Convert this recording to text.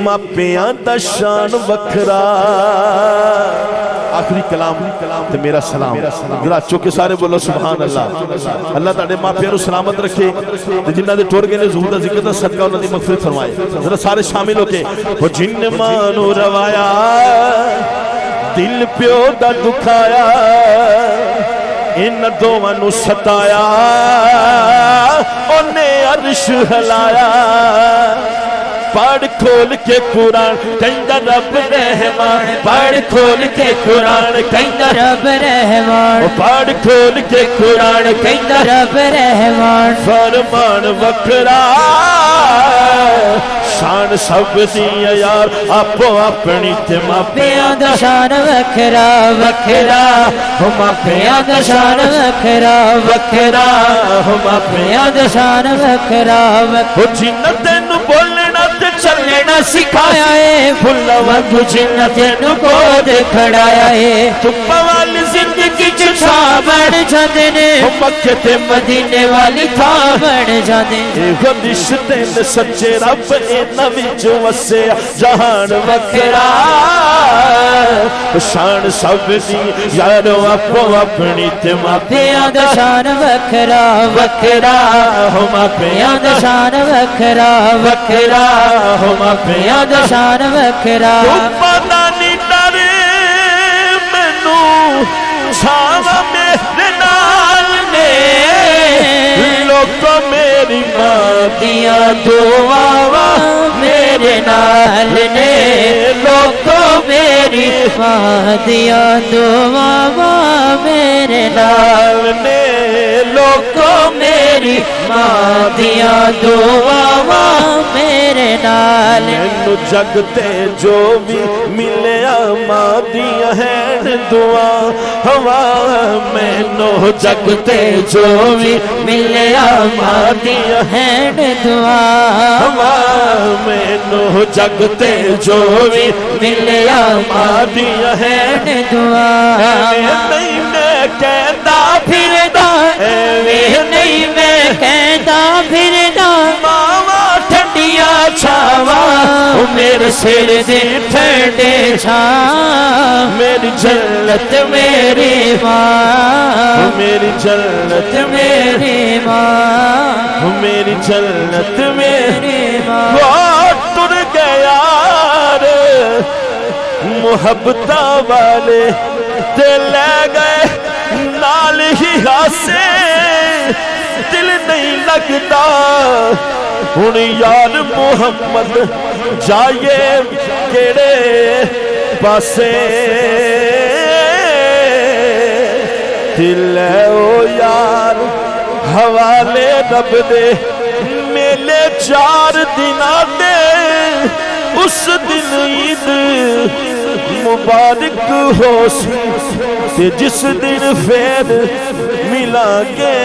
मापियां दा शान वखरा। आखिरी कलाम ते मेरा सलाम जरा चुके सारे बोलो सुभान अल्लाह। अल्लाह ताड़े मापियां नूं सलामत रखे ते जिन्हां दे टुर गए ने ज़ुहूर दा ज़िक्र दा सदका उन्हां दी मग़फ़िरत फरमाए। जरा सारे शामिल होके वो जिन मानू रवाया दिल प्यो दा दुखाया इन दोवां नूं सताया ओने अर्श हिलाया। पढ़ खोल के कुरान कहंदा रब रहमान पढ़ खोल के कुरान कहंदा रब रहमान पढ़ खोल के कुरान कहंदा रब रहमान। फरमान वखरा शान सब दी यार आपो अपनी ते मापियां दा शान वखरा वखरा हो मापियां दा शान वखरा वखरा हो मापियां दा शान वखरा वखरा। जिन्ना तैनू बोलना ते चलना सिखाया है फुल्ला वांगू जिन्ना तैनू गोद खड़ाया है। धुप्पा वाली जिंदगी च छा बन जांदे ने मक्के ते मदीने वाली था बन जांदे। इहो रिश्ते ने सच्चे रब इन्हां विच वसे जहान वखरा शान सब दी यारो आपो अपनी ते मापियां दा शान वखरा वखरा हो मापियां दा शान वखरा वखरा हो मापियां दा शान वखरा। पता नी डरे मैनू छावा मेरे नाल ने लोगों मेरी मां दियां दुआवां मेरे नाल ने लोगों मेरी मां दियां दुआवां मेरे नाल ने लोगों मेरी मां दियां दुआवां मेरे नाल। मैनू जगते जो भी मिले मां दियां हैन दुआ हवा मैनू जगते जो भी मिले मां दियां हैन दुआ हवा मैनू जगते जो भी मिले मां दियां हैन दुआ। नहीं मैं कहता फिरदा नहीं मैं कहता फिरदा मावा ठंडिया छावा मेरे सिर दे ठंडे छा मेरी जन्नत मेरी माँ मेरी जन्नत मेरी माँ मेरी जन्नत मेरी माँ। वो टुर गया रे मुहब्बता वाले ते ले गए नाल ही हासे दिल नहीं लगता हुण यार मुहम्मद जाए केड़े पासे दिल ओ यार हवाले रब दे मेले 4 दिनां दे उस दिन ईद मुबारक हो ते जिस दिन फिर मिलांगे